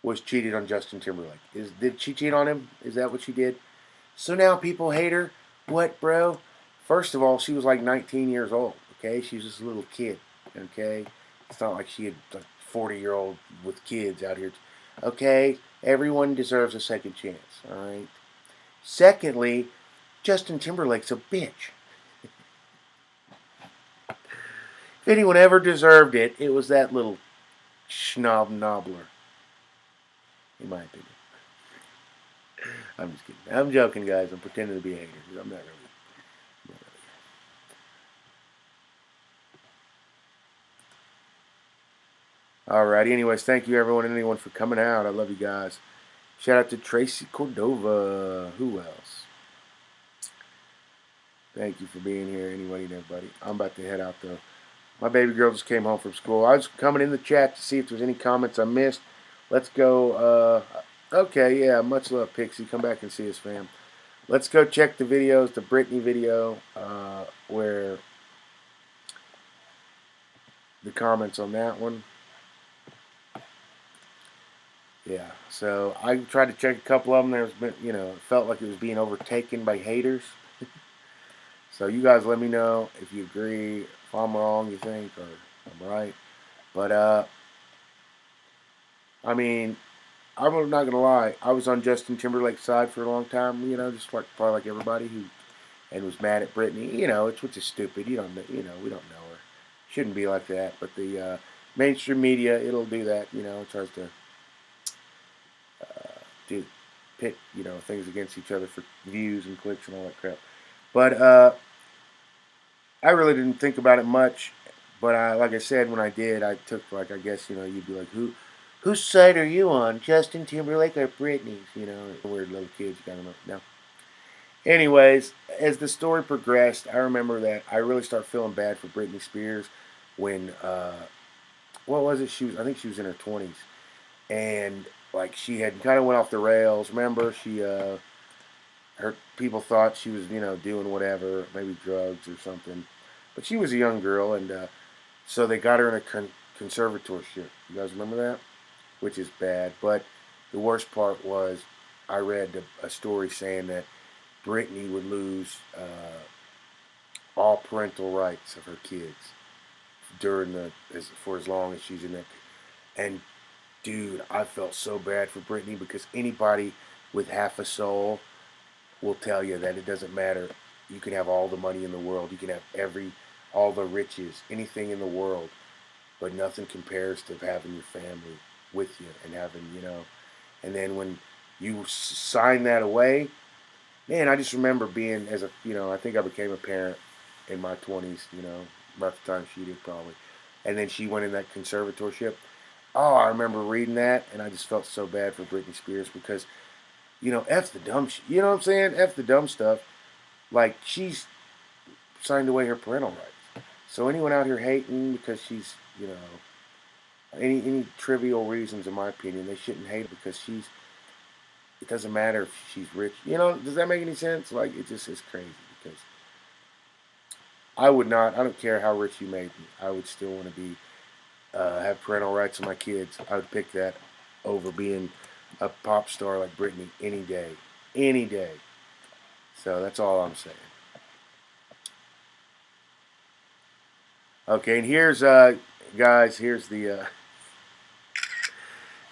was cheated on Justin Timberlake. Did she cheat on him? Is that what she did? So now people hate her. What, bro? First of all, she was like 19 years old. Okay, she was just a little kid. Okay, it's not like she had a 40-year-old with kids out here. Okay, everyone deserves a second chance. All right. Secondly, Justin Timberlake's a bitch. If anyone ever deserved it, it was that little schnob-nobbler. In my opinion. I'm just kidding. I'm joking, guys. I'm pretending to be a hater. I'm not really. Alrighty. Anyways, thank you, everyone and anyone, for coming out. I love you guys. Shout out to Tracy Cordova. Who else? Thank you for being here, anybody and everybody. I'm about to head out, though. My baby girl just came home from school. I was coming in the chat to see if there's any comments I missed. Let's go. Okay, yeah, much love, Pixie. Come back and see us, fam. Let's go check the videos, the Britney video, where the comments on that one. Yeah, so I tried to check a couple of them. There's been, it felt like it was being overtaken by haters. So you guys let me know if you agree, if I'm wrong, you think, or I'm right. But, I'm not going to lie. I was on Justin Timberlake's side for a long time, just like probably like everybody and was mad at Britney. Which is stupid. We don't know her. Shouldn't be like that. But the mainstream media, it'll do that, it tries to pit, things against each other for views and clicks and all that crap. But I really didn't think about it much. But like I said, when I did, I took, like, I guess, you'd be like, whose side are you on? Justin Timberlake or Britney's? Weird little kids, you gotta know. Anyways, as the story progressed, I remember that I really started feeling bad for Britney Spears when, what was it? I think she was in her 20s. And, like, she had kind of went off the rails. Remember, her people thought she was, doing whatever, maybe drugs or something. But she was a young girl, and so they got her in a conservatorship. You guys remember that? Which is bad. But the worst part was I read a story saying that Britney would lose all parental rights of her kids for as long as she's in that. And dude, I felt so bad for Britney because anybody with half a soul will tell you that it doesn't matter. You can have all the money in the world. You can have all the riches, anything in the world, but nothing compares to having your family with you and having, and then when you sign that away, man, I just remember being I think I became a parent in my 20s, about the time she did probably. And then she went in that conservatorship. Oh, I remember reading that, and I just felt so bad for Britney Spears because, F the dumb shit. You know what I'm saying? F the dumb stuff. Like, she's signed away her parental rights. So anyone out here hating because she's, any trivial reasons, in my opinion, they shouldn't hate her because it doesn't matter if she's rich. Does that make any sense? Like, it just is crazy because I don't care how rich you made me. I would still want to have parental rights to my kids. I would pick that over being a pop star like Britney any day. Any day. So that's all I'm saying. Okay, and here's, guys, here's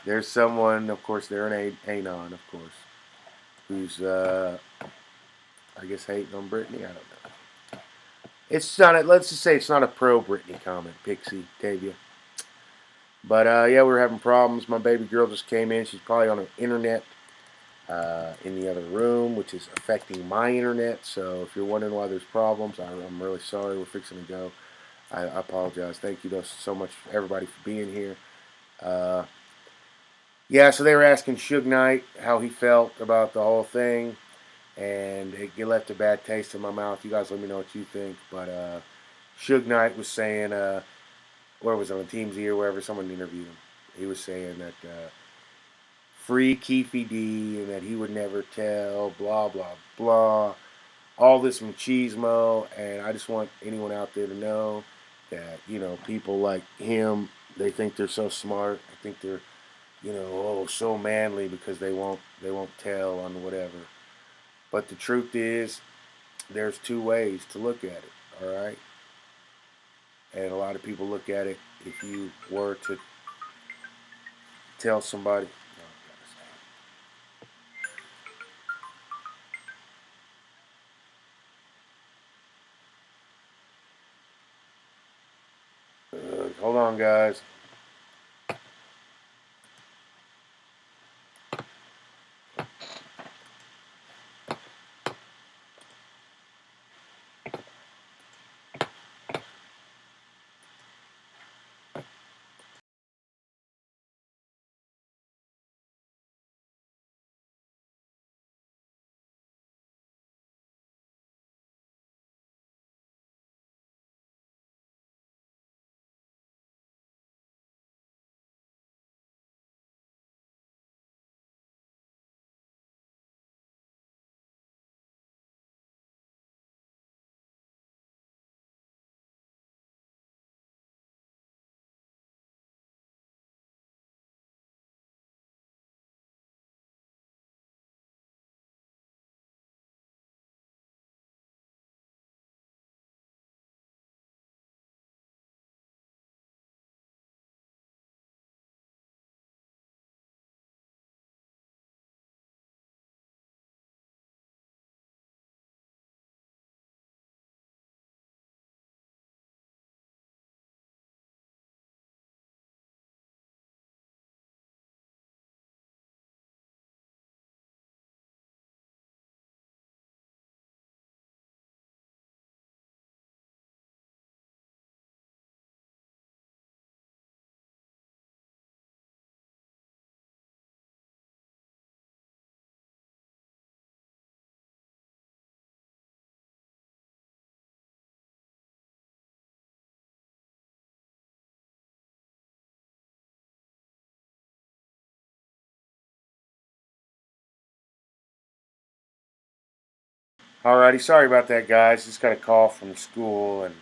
there's someone, of course, they're an Anon, of course, who's, I guess, hating on Britney. I don't know. Let's just say it's not a pro-Britney comment, Pixie, Tavia. But, yeah, we're having problems. My baby girl just came in. She's probably on the internet in the other room, which is affecting my internet. So if you're wondering why there's problems, I'm really sorry. We're fixing to go. I apologize. Thank you so much, everybody, for being here. Yeah, so they were asking Suge Knight how he felt about the whole thing, and it left a bad taste in my mouth. You guys let me know what you think. But Suge Knight was saying, where was it, on TMZ or wherever, someone interviewed him. He was saying that free Keefy D and that he would never tell, blah, blah, blah. All this machismo, and I just want anyone out there to know that, people like him, they think they're so smart. I think they're, so manly because they won't tell on whatever. But the truth is, there's two ways to look at it, all right? And a lot of people look at it, if you were to tell somebody, hold on, guys. Alrighty, sorry about that, guys. Just got a call from school, and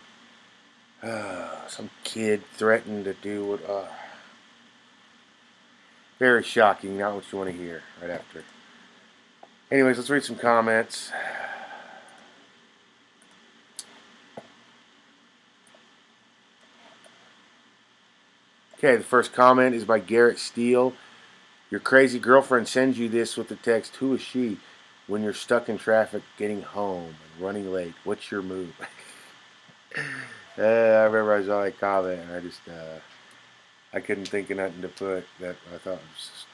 some kid threatened to do what. Very shocking. Not what you want to hear right after. Anyways, let's read some comments. Okay, the first comment is by Garrett Steele. Your crazy girlfriend sends you this with the text, "Who is she?" When you're stuck in traffic getting home and running late. What's your move? I remember I saw that comment and I couldn't think of nothing to put that I thought was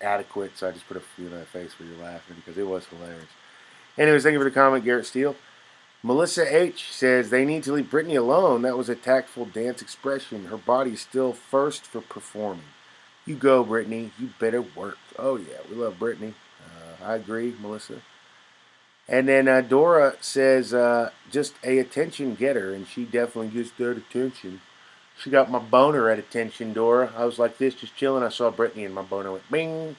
adequate, so I just put a few in that face where you're laughing because it was hilarious. Anyways, thank you for the comment, Garrett Steele. Melissa H says they need to leave Britney alone. That was a tactful dance expression. Her body is still first for performing. You go, Britney. You better work. Oh yeah, we love Britney. I agree, Melissa. And then Dora says just a attention getter, and she definitely gets that attention. She got my boner at attention, Dora. I was like this, just chilling. I saw Britney, and my boner went bing.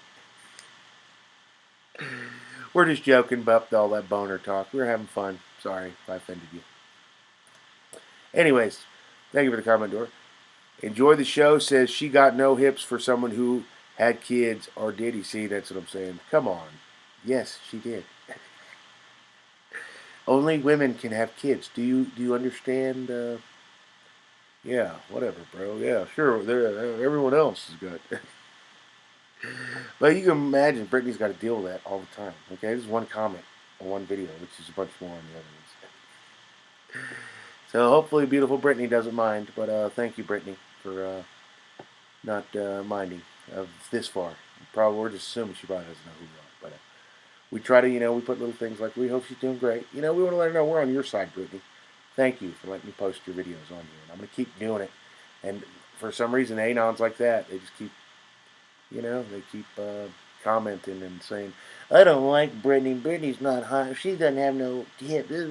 We're just joking about all that boner talk. We're having fun. Sorry if I offended you. Anyways, thank you for the comment, Dora. Enjoy the show says she got no hips for someone who had kids, or did he? See, that's what I'm saying. Come on. Yes, she did. Only women can have kids. Do you understand? Yeah, whatever, bro. Yeah, sure. Everyone else is good. But you can imagine Britney's got to deal with that all the time. Okay, this is one comment on one video, which is a bunch more on the other ones. So hopefully, beautiful Britney doesn't mind. But thank you, Britney, for not minding of this far. Probably we're just assuming she probably doesn't know who we are. But we try to, we put little things like, we hope she's doing great. We want to let her know we're on your side, Britney. Thank you for letting me post your videos on here. And I'm going to keep doing it. And for some reason, anons like that, they just keep, they keep commenting and saying, I don't like Britney. Britney's not hot. She doesn't have no hip. This,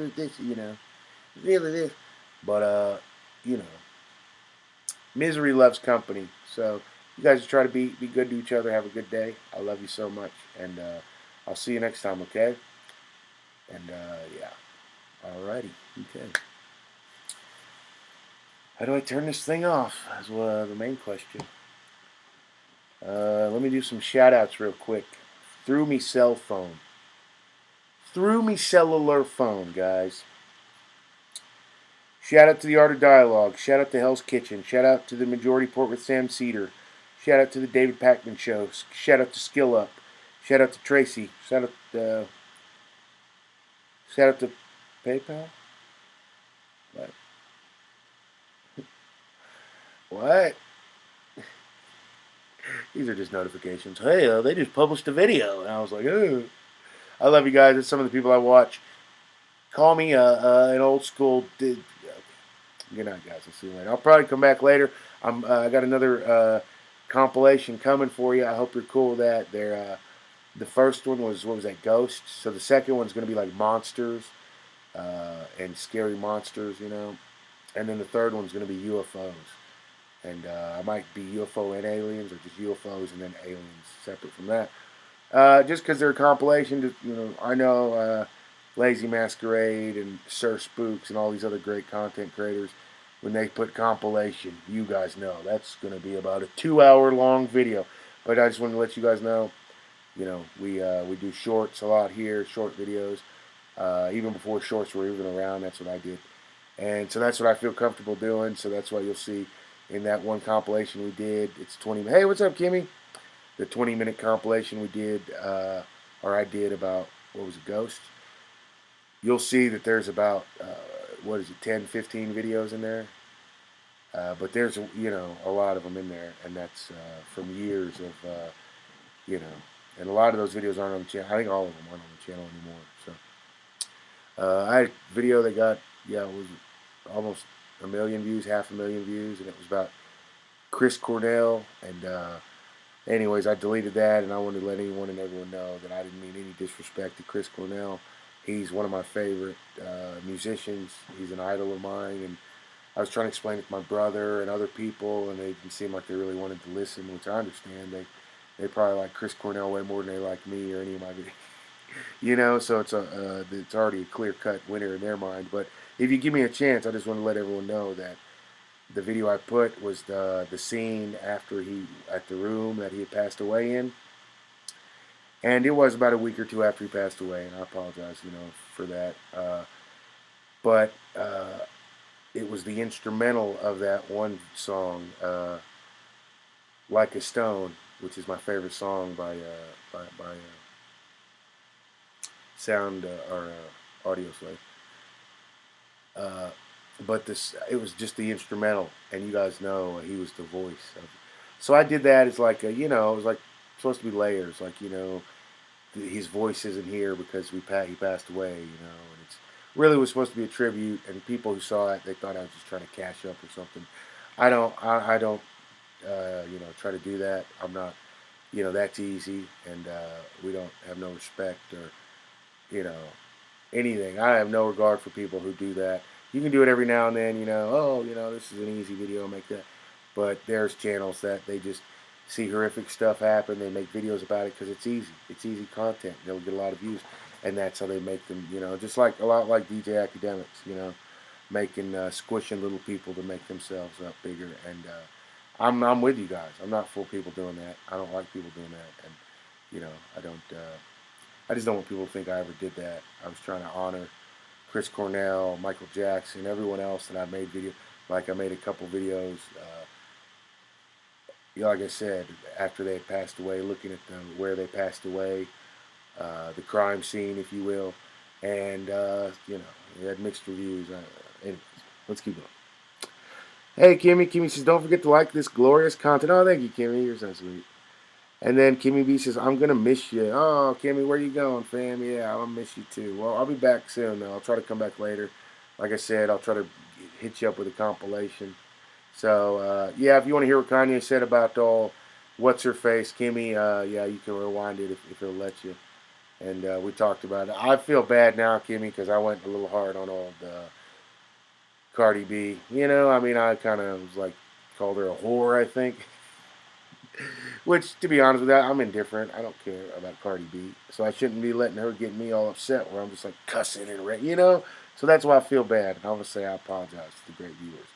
really this. But, you know, misery loves company. So you guys try to be good to each other. Have a good day. I love you so much. And I'll see you next time, okay? And, yeah. Alrighty. Okay. How do I turn this thing off? That's the main question. Let me do some shout-outs real quick. Through me cell phone. Through me cellular phone, guys. Shout out to the Art of Dialogue. Shout out to Hell's Kitchen. Shout out to the Majority Report with Sam Cedar. Shout out to the David Pakman Show. Shout out to Skill Up. Shout out to Tracy. Shout out to PayPal. What? What? These are just notifications. Hey, they just published a video. And I was like, oh. I love you guys. It's some of the people I watch. Call me an old school. Good night, guys. I'll see you later. I'll probably come back later. I got another compilation coming for you. I hope you're cool with that. The first one was, what was that, Ghosts? So the second one's going to be like monsters and scary monsters, And then the third one's going to be UFOs. And I might be UFO and aliens, or just UFOs and then aliens separate from that. Just because they're a compilation, I know Lazy Masquerade and Sir Spooks and all these other great content creators, when they put compilation, you guys know that's going to be about a 2-hour long video. But I just wanted to let you guys know, we do shorts a lot here, short videos. Even before shorts were even around, that's what I did. And so that's what I feel comfortable doing. So that's why you'll see in that one compilation we did, it's 20. Hey, what's up, Kimmy? The 20-minute compilation we did, or I did about, what was it, Ghosts? You'll see that there's about, 10, 15 videos in there. But there's, a lot of them in there, and that's from years of, and a lot of those videos aren't on the channel. I think all of them aren't on the channel anymore. So I had a video that got, it was almost 1 million views, 500,000 views, and it was about Chris Cornell. And anyways, I deleted that, and I wanted to let anyone and everyone know that I didn't mean any disrespect to Chris Cornell. He's one of my favorite musicians. He's an idol of mine, and I was trying to explain it to my brother and other people, and they didn't seem like they really wanted to listen, which I understand. They probably like Chris Cornell way more than they like me or any of my videos. So it's already a clear-cut winner in their mind. But if you give me a chance, I just want to let everyone know that the video I put was the scene after at the room that he had passed away in. And it was about a week or two after he passed away, and I apologize, for that. But it was the instrumental of that one song, Like a Stone, which is my favorite song by Sound or Audio Slave. Uh, but this it was just the instrumental, and you guys know he was the voice of it. So I did that as like a, it was like supposed to be layers, like his voice isn't here because he passed away, and it's really was supposed to be a tribute, and people who saw it, they thought I was just trying to cash up or something. I don't try to do that. I'm not, that's easy, and we don't have no respect or you know anything. I have no regard for people who do that. You can do it every now and then, oh, this is an easy video, make that. But there's channels that they just see horrific stuff happen. They make videos about it because it's easy. It's easy content. They'll get a lot of views, and that's how they make them. Just like a lot like DJ Academics. Making squishing little people to make themselves up bigger. And I'm with you guys. I'm not for people doing that. I don't like people doing that, and I don't. I just don't want people to think I ever did that. I was trying to honor Chris Cornell, Michael Jackson, everyone else that I made video. Like I made a couple videos. Like I said, after they had passed away, looking at where they passed away, the crime scene, if you will, and they had mixed reviews. Anyways, let's keep going. Hey, Kimmy. Kimmy says, don't forget to like this glorious content. Oh, thank you, Kimmy. You're so sweet. And then Kimmy B says, I'm going to miss you. Oh, Kimmy, where you going, fam? Yeah, I'll miss you too. Well, I'll be back soon, though. I'll try to come back later. Like I said, I'll try to hit you up with a compilation. So, yeah, if you want to hear what Kanye said about all What's Her Face, Kimmy, yeah, you can rewind it if it'll let you. And we talked about it. I feel bad now, Kimmy, because I went a little hard on all the Cardi B. I mean, I kind of was like, called her a whore, I think. Which, to be honest with that, I'm indifferent. I don't care about Cardi B. So I shouldn't be letting her get me all upset where I'm just like cussing and. So that's why I feel bad. And I want to say I apologize to the great viewers.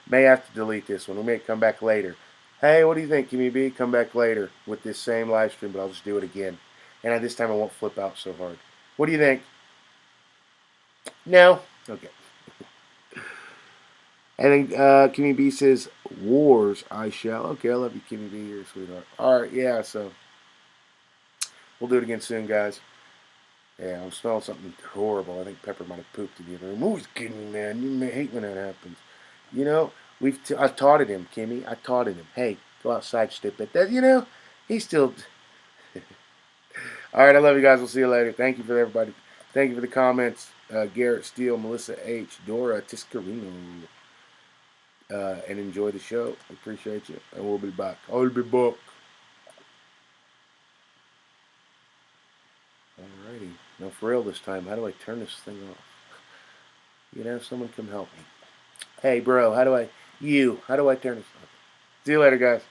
May have to delete this one. We may come back later. Hey, what do you think, Kimmy B? Come back later with this same live stream, but I'll just do it again. And this time I won't flip out so hard. What do you think? No? Okay. And then Kimmy B says, Wars, I shall. Okay, I love you, Kimmy B. You're a sweetheart. All right, yeah, so we'll do it again soon, guys. Yeah, I'm smelling something horrible. I think Pepper might have pooped in the other room. Who's kidding me, man? You may hate when that happens. I taught it him, Kimmy. I taught it him. Hey, go outside, stupid. He's still. All right, I love you guys. We'll see you later. Thank you for everybody. Thank you for the comments. Garrett Steele, Melissa H, Dora Tiscarino. And enjoy the show. I appreciate you. And we'll be back. I'll be back. Alrighty. Now for real this time, how do I turn this thing off? Someone come help me. Hey bro, how do I turn this off? See you later, guys.